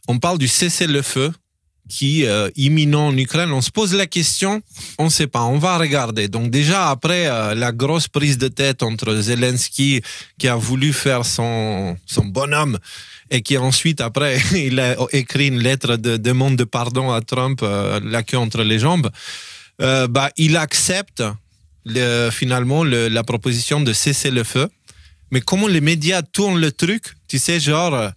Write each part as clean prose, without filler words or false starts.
on parle du cessez-le-feu qui est imminent en Ukraine. On se pose la question, on ne sait pas, on va regarder. Donc déjà, après la grosse prise de tête entre Zelensky, qui a voulu faire son bonhomme, et qui ensuite, après, il a écrit une lettre de demande de pardon à Trump, la queue entre les jambes, il accepte finalement la proposition de cesser le feu. Mais comment les médias tournent le truc, tu sais, genre,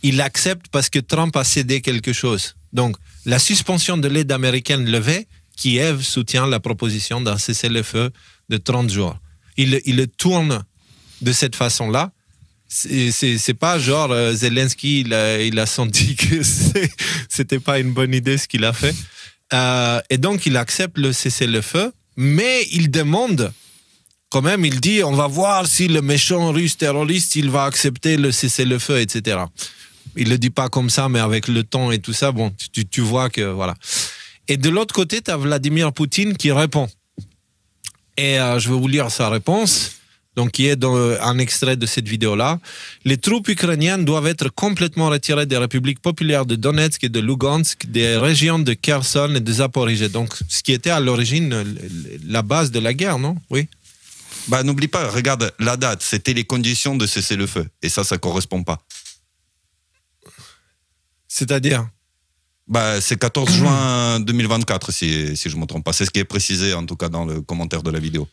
il accepte parce que Trump a cédé quelque chose. Donc, la suspension de l'aide américaine levée, Kiev soutient la proposition d'un cessez-le-feu de 30 jours. Il le tourne de cette façon-là. C'est pas genre Zelensky, il a senti que c'était pas une bonne idée ce qu'il a fait. Et donc, il accepte le cessez-le-feu, mais il demande, quand même, il dit, on va voir si le méchant russe terroriste, il va accepter le cessez-le-feu, etc. Il le dit pas comme ça, mais avec le ton et tout ça, bon, tu vois que, voilà. Et de l'autre côté, tu as Vladimir Poutine qui répond. Et je vais vous lire sa réponse. Donc, qui est dans un extrait de cette vidéo-là. Les troupes ukrainiennes doivent être complètement retirées des républiques populaires de Donetsk et de Lugansk, des régions de Kherson et de Zaporizhzhia. Donc, ce qui était à l'origine la base de la guerre, non? Oui. N'oublie pas, regarde la date, c'était les conditions de cesser le feu. Et ça correspond pas. C'est-à-dire? C'est 14 juin 2024, si je ne me trompe pas. C'est ce qui est précisé, en tout cas, dans le commentaire de la vidéo.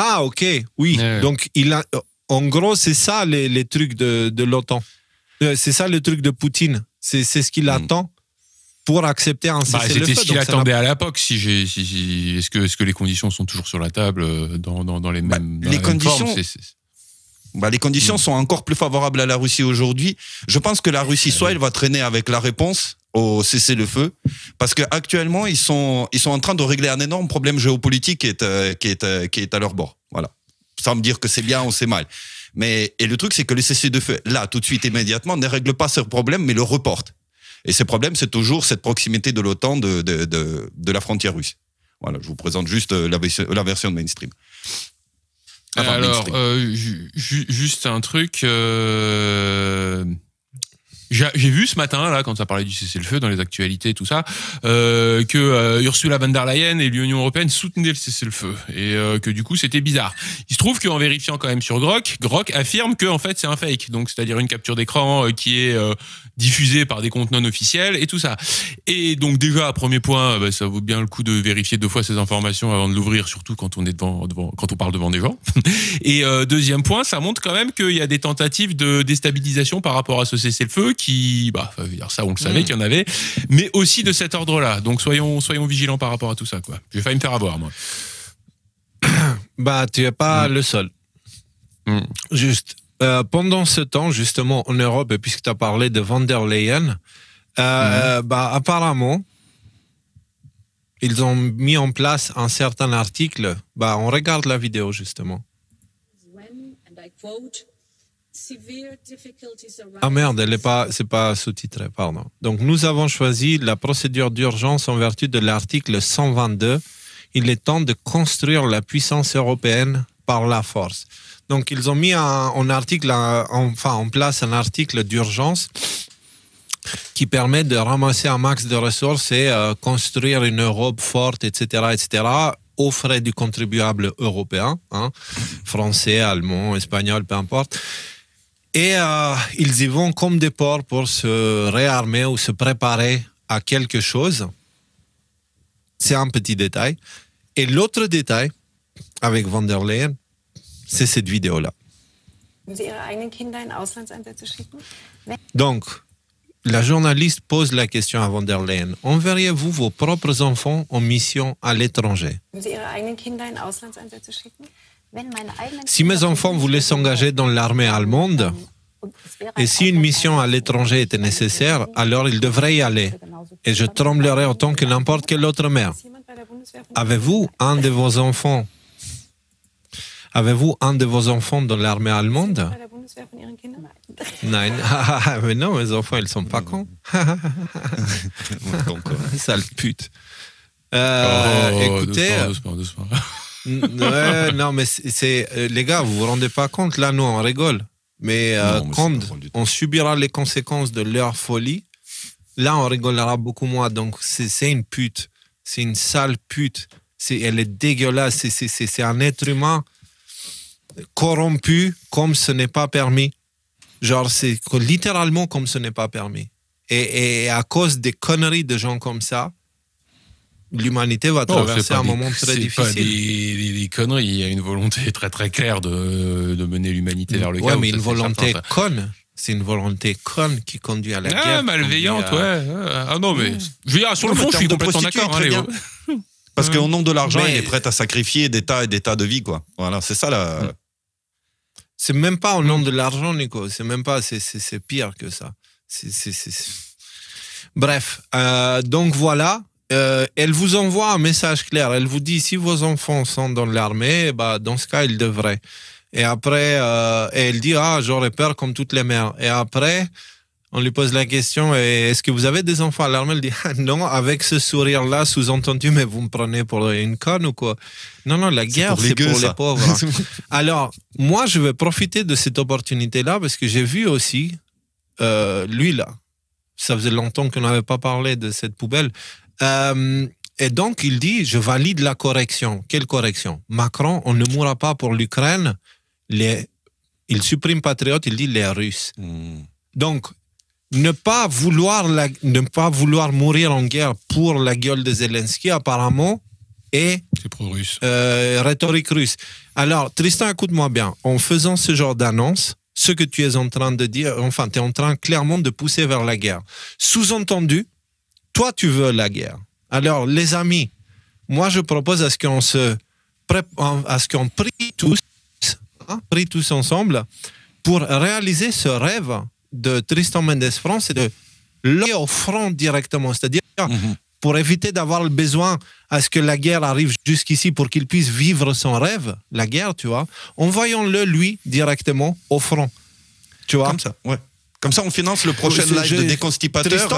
Ah, ok, oui. Donc, en gros, c'est ça les trucs de l'OTAN. C'est ça le truc de Poutine. C'est ce qu'il attend pour accepter un cessez-le-feu. C'était ce qu'il attendait à l'époque. Est-ce que les conditions sont toujours sur la table dans les mêmes les conditions les conditions sont encore plus favorables à la Russie aujourd'hui. Je pense que la Russie, soit elle va traîner avec la réponse au cessez-le-feu, parce qu'actuellement, ils sont en train de régler un énorme problème géopolitique qui est à leur bord. Voilà. Sans me dire que c'est bien ou c'est mal. Et le truc, c'est que le cessez-le-feu, là, tout de suite, immédiatement, ne règle pas ce problème, mais le reporte. Et ce problème, c'est toujours cette proximité de l'OTAN de la frontière russe. Voilà, je vous présente juste la version mainstream. Enfin, alors, juste un truc... J'ai vu ce matin, là, quand ça parlait du cessez-le-feu dans les actualités, tout ça, que Ursula von der Leyen et l'Union européenne soutenaient le cessez-le-feu et que du coup c'était bizarre. Il se trouve qu'en vérifiant quand même sur Grok affirme que en fait c'est un fake, donc c'est-à-dire une capture d'écran qui est diffusée par des comptes non officiels et tout ça. Et donc déjà, premier point, ça vaut bien le coup de vérifier 2 fois ces informations avant de l'ouvrir, surtout quand on est quand on parle devant des gens. Et deuxième point, ça montre quand même qu'il y a des tentatives de déstabilisation par rapport à ce cessez-le-feu qui, ça on le savait qu'il y en avait, mais aussi de cet ordre-là. Donc soyons vigilants par rapport à tout ça, quoi. J'ai failli me faire avoir, moi. Tu n'es pas le seul. Juste, pendant ce temps, justement, en Europe, et puisque tu as parlé de von der Leyen, apparemment, ils ont mis en place un certain article. On regarde la vidéo, justement. Ah merde, c'est pas sous-titré, pardon. Donc, nous avons choisi la procédure d'urgence en vertu de l'article 122. Il est temps de construire la puissance européenne par la force. Donc, ils ont mis en place un article d'urgence qui permet de ramasser un max de ressources et construire une Europe forte, etc., aux frais du contribuable européen, français, allemand, espagnol, peu importe. Et ils y vont comme des porcs pour se réarmer ou se préparer à quelque chose. C'est un petit détail. Et l'autre détail, avec von der Leyen, c'est cette vidéo-là. Donc, la journaliste pose la question à von der Leyen. Enverriez-vous vos propres enfants en mission à l'étranger? Si mes enfants voulaient s'engager dans l'armée allemande, et si une mission à l'étranger était nécessaire, alors ils devraient y aller. Et je tremblerais autant que n'importe quelle autre mère. Avez-vous un de vos enfants dans l'armée allemande? Non, mais non, mes enfants, ils sont pas cons. Sale pute. Écoutez... Doucement. Ouais, non, mais les gars, vous vous rendez pas compte, là, nous, on rigole. Mais Non, mais quand c'est pas drôle du tout. on subira les conséquences de leur folie, là, on rigolera beaucoup moins. Donc, c'est une pute. C'est une sale pute. Elle est dégueulasse. C'est un être humain corrompu comme ce n'est pas permis. Genre, c'est littéralement comme ce n'est pas permis. Et à cause des conneries de gens comme ça, l'humanité va traverser un moment très difficile. C'est pas des conneries. Il y a une volonté très très claire de mener l'humanité vers le chaos. Ouais, mais ça, une c'est volonté certain, ça. conne. C'est une volonté conne qui conduit à la guerre. Ah, malveillante, conduit à- ouais. Ah non, mais je veux dire, sur le Non, mais fond, en je suis termes de complètement prostituée, d'accord, hein, très Léo. bien. Parce qu'au nom de l'argent, Mais- il est prêt à sacrifier des tas et des tas de vies, quoi. Voilà, c'est ça la. C'est même pas au nom de l'argent, Nico. C'est même pas. C'est pire que ça. Bref, donc voilà. Elle vous envoie un message clair. Elle vous dit si vos enfants sont dans l'armée, bah, dans ce cas, ils devraient. Et après, elle dit j'aurais peur comme toutes les mères. Et après, on lui pose la question est-ce que vous avez des enfants à l'armée? Elle dit non, avec ce sourire-là, sous-entendu, mais vous me prenez pour une conne ou quoi? Non, la guerre, c'est pour les pauvres. Alors, moi, je vais profiter de cette opportunité-là parce que j'ai vu aussi lui là. Ça faisait longtemps qu'on n'avait pas parlé de cette poubelle. Et donc, il dit, je valide la correction. Quelle correction? Macron, on ne mourra pas pour l'Ukraine. Il supprime patriote, il dit les Russes. Donc, ne pas vouloir mourir en guerre pour la gueule de Zelensky, apparemment, est C'est pro-russe. rhétorique russe. Alors, Tristan, écoute-moi bien. En faisant ce genre d'annonce, ce que tu es en train de dire, enfin, tu es en train clairement de pousser vers la guerre. Sous-entendu, toi, tu veux la guerre. Alors, les amis, moi, je propose à ce qu'on prie tous ensemble pour réaliser ce rêve de Tristan Mendes France, c'est de l'envoyer au front directement. C'est-à-dire, pour éviter d'avoir le besoin à ce que la guerre arrive jusqu'ici pour qu'il puisse vivre son rêve, la guerre, tu vois, envoyons-le, lui, directement au front. Tu vois? Comme ça, ouais. Comme ça, on finance le prochain live de déconstipateur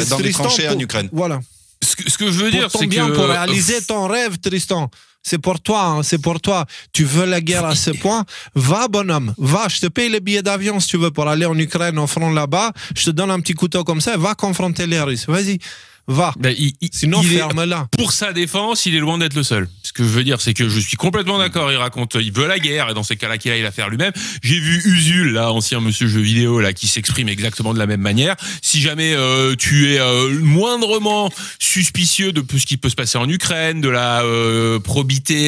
dans les tranchées en Ukraine. Voilà. Ce que je veux dire, Pour ton c'est bien, que pour réaliser ton rêve, Tristan. C'est pour toi, hein, c'est pour toi. Tu veux la guerre à ce point? Va, bonhomme, va. Je te paye les billets d'avion si tu veux pour aller en Ukraine, au front là-bas. Je te donne un petit couteau comme ça. Va confronter les Russes. Vas-y, va. Ben, Sinon, il est- ferme-la. pour sa défense, il est loin d'être le seul. Ce que je veux dire, c'est que je suis complètement d'accord. Il raconte, il veut la guerre, et dans ces cas-là, qu'il aille la faire lui-même. J'ai vu Usul, là, ancien monsieur jeu vidéo, là, qui s'exprime exactement de la même manière. Si jamais tu es moindrement suspicieux de ce qui peut se passer en Ukraine, de la probité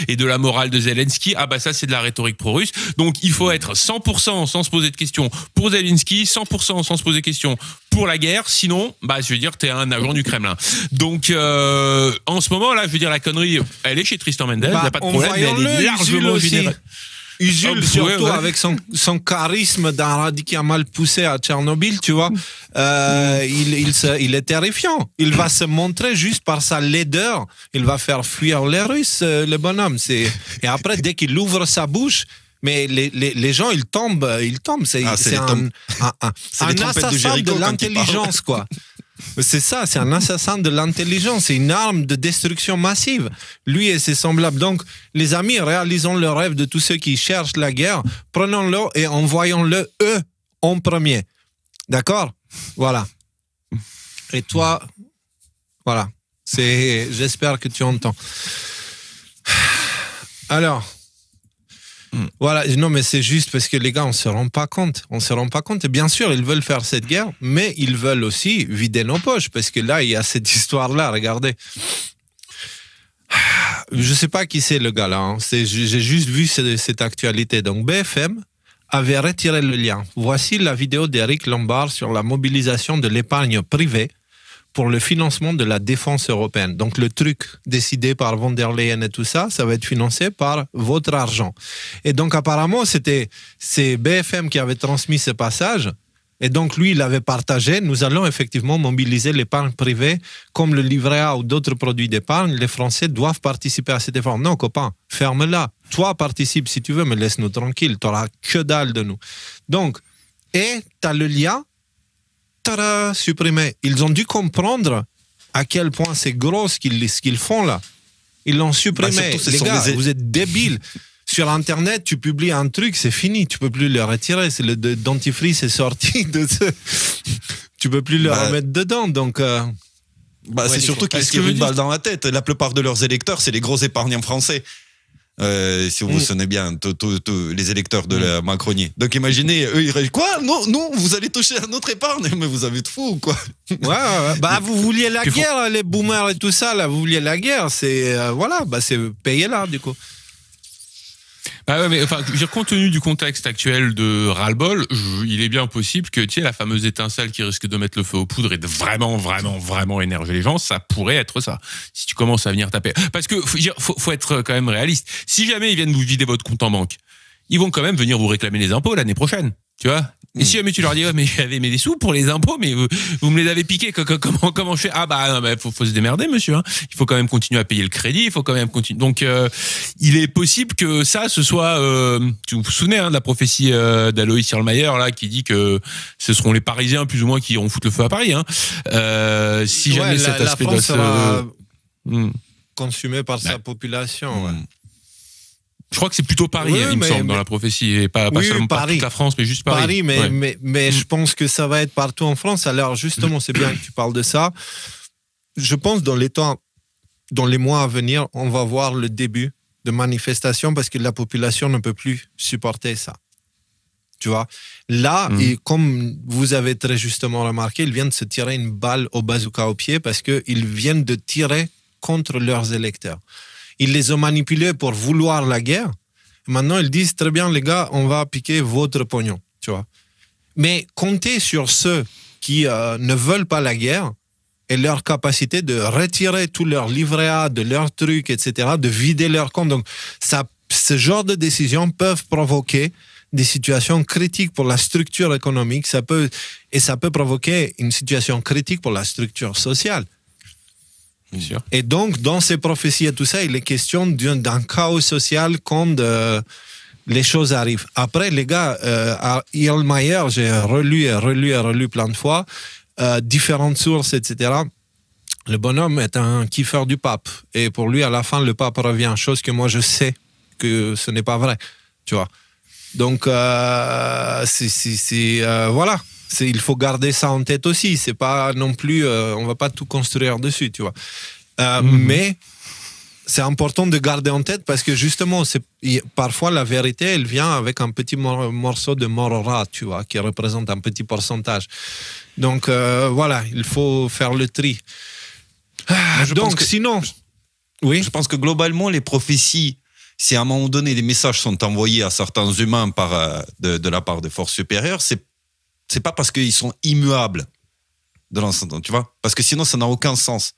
et de la morale de Zelensky, ah bah ça, c'est de la rhétorique pro-russe. Donc, il faut être 100% sans se poser de questions pour Zelensky, 100% sans se poser de questions pour la guerre. Sinon, bah, je veux dire, t'es un agent du Kremlin. Donc, en ce moment, là, je veux dire, la connerie, elle est chez Tristan Mendes, il n'y a pas de problème, mais elle est envoyons-le, largement Usul aussi. générale. Usul, Ah, surtout ouais. avec son charisme d'un radis qui a mal poussé à Tchernobyl, tu vois, il est terrifiant. Il va se montrer juste par sa laideur. Il va faire fuir les Russes, le bonhomme. Et après, dès qu'il ouvre sa bouche, mais les gens, ils tombent. C'est les un trompettes de assassin Jéricho de quand il l'intelligence, quoi. C'est ça, c'est un assassin de l'intelligence, c'est une arme de destruction massive. Lui et ses semblables. Donc, les amis, réalisons le rêve de tous ceux qui cherchent la guerre, prenons-le et envoyons-le eux en premier. D'accord? Voilà. Et toi, voilà. J'espère que tu entends. Alors. Voilà, non, mais c'est juste parce que les gars, on se rend pas compte. On se rend pas compte. Et bien sûr, ils veulent faire cette guerre, mais ils veulent aussi vider nos poches parce que là, il y a cette histoire-là. Regardez. Je sais pas qui c'est le gars là. Hein. J'ai juste vu cette actualité. Donc, BFM avait retiré le lien. Voici la vidéo d'Éric Lombard sur la mobilisation de l'épargne privée pour le financement de la défense européenne. Donc, le truc décidé par von der Leyen et tout ça, ça va être financé par votre argent. Et donc, apparemment, c'est BFM qui avait transmis ce passage. Et donc, lui, il avait partagé. Nous allons effectivement mobiliser l'épargne privée comme le livret A ou d'autres produits d'épargne. Les Français doivent participer à cet effort. Non, copain, ferme-la. Toi, participe si tu veux, mais laisse-nous tranquille. Tu n'auras que dalle de nous. Donc, et tu as le lien. Tada, supprimé. Ils ont dû comprendre à quel point c'est gros ce qu'ils font là. Ils l'ont supprimé. Surtout, les gars, vous êtes débiles. sur Internet, tu publies un truc, c'est fini, tu peux plus le retirer. C'est le dentifrice est sorti tu peux plus le remettre dedans. Donc, c'est surtout qu'ils se tirent une balle dans la tête. La plupart de leurs électeurs, c'est les gros épargnants français. Si vous vous souvenez bien, les électeurs de la Macronie. Donc imaginez, eux, ils disent quoi ? Non, vous allez toucher à notre épargne, mais vous avez de fou, quoi. Ouais. Bah, vous vouliez la guerre, les boomers et tout ça, là, vous vouliez la guerre, c'est c'est payé là, du coup. Bah ouais, mais enfin, compte tenu du contexte actuel de ras-le-bol, il est bien possible que, tu sais, la fameuse étincelle qui risque de mettre le feu aux poudres et de vraiment énerver les gens, ça pourrait être ça. Si tu commences à venir taper. Parce que, faut être quand même réaliste. Si jamais ils viennent vous vider votre compte en banque, ils vont quand même venir vous réclamer les impôts l'année prochaine. Tu vois? Et si jamais tu leur dis, mais j'avais mis des sous pour les impôts, mais vous me les avez piqués, comment je fais? Ah bah, non, faut se démerder, monsieur, hein. Il faut quand même continuer à payer le crédit, il faut quand même continuer. Donc, il est possible que ça, ce soit, vous vous souvenez, hein, de la prophétie, d'Aloïs Irlmayer, là, qui dit que ce seront les Parisiens, plus ou moins, qui iront foutre le feu à Paris, hein. Si jamais cet aspect la France sera consumé par sa population, ouais. Je crois que c'est plutôt Paris, il me semble, dans la prophétie, et pas seulement pas toute la France, mais juste Paris. Mais je pense que ça va être partout en France. Alors justement, c'est bien que tu parles de ça. Je pense dans les mois à venir, on va voir le début de manifestations parce que la population ne peut plus supporter ça. Tu vois, là, et comme vous avez très justement remarqué, ils viennent de se tirer une balle au bazooka au pied parce qu'ils viennent de tirer contre leurs électeurs. Ils les ont manipulés pour vouloir la guerre. Maintenant, ils disent, très bien, les gars, on va piquer votre pognon, tu vois. Mais comptez sur ceux qui ne veulent pas la guerre et leur capacité de retirer tout leur livret A, de leurs trucs, etc., de vider leur compte. Donc, ce genre de décisions peuvent provoquer des situations critiques pour la structure économique. Ça peut provoquer une situation critique pour la structure sociale. Bien sûr. Et donc, dans ces prophéties et tout ça, il est question d'un chaos social quand les choses arrivent. Après, les gars, à Irlmayer, j'ai relu plein de fois, différentes sources, etc. Le bonhomme est un kiffeur du pape. Et pour lui, à la fin, le pape revient. Chose que moi, je sais que ce n'est pas vrai. Tu vois. Donc, voilà. Il faut garder ça en tête aussi. C'est pas non plus, on va pas tout construire dessus, tu vois. Mais c'est important de garder en tête parce que justement, parfois la vérité, elle vient avec un petit morceau de morora, tu vois, qui représente un petit pourcentage. Donc voilà, il faut faire le tri. Je pense que globalement, les prophéties, si à un moment donné, des messages sont envoyés à certains humains de la part des forces supérieures, c'est pas parce qu'ils sont immuables de l'ensemble, tu vois, parce que sinon ça n'a aucun sens.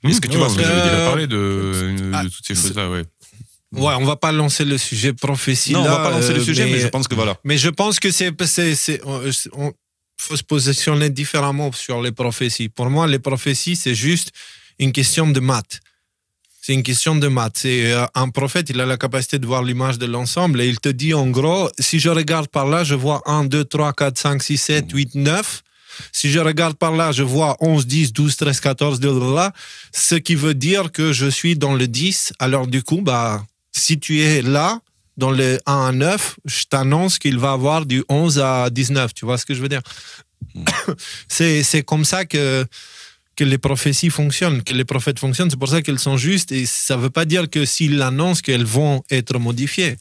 Est-ce que tu vois ce que j'avais déjà parlé de toutes ces choses-là, ouais. Ouais, on va pas lancer le sujet prophétie. Non, on va pas lancer le sujet, mais je pense que voilà. Mais je pense que faut se positionner différemment sur les prophéties. Pour moi, les prophéties, c'est juste une question de maths. C'est une question de maths. C'est un prophète, il a la capacité de voir l'image de l'ensemble et il te dit en gros, si je regarde par là, je vois 1, 2, 3, 4, 5, 6, 7, 8, 9. Si je regarde par là, je vois 11, 10, 12, 13, 14, ce qui veut dire que je suis dans le 10. Alors du coup, si tu es là, dans le 1 à 9, je t'annonce qu'il va avoir du 11 à 19. Tu vois ce que je veux dire? C'est comme ça que les prophéties fonctionnent, que les prophètes fonctionnent. C'est pour ça qu'elles sont justes et ça ne veut pas dire que s'ils l'annoncent qu'elles vont être modifiées.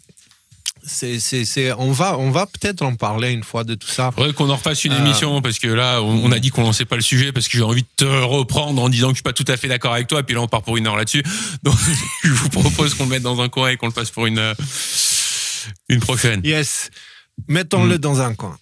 On va peut-être en parler une fois de tout ça. Faudrait qu'on en refasse une émission parce que là, on a dit qu'on lançait pas le sujet parce que j'ai envie de te reprendre en disant que je suis pas tout à fait d'accord avec toi et puis là on part pour 1 heure là-dessus. Donc je vous propose qu'on le mette dans un coin et qu'on le fasse pour une prochaine. Yes, mettons-le dans un coin.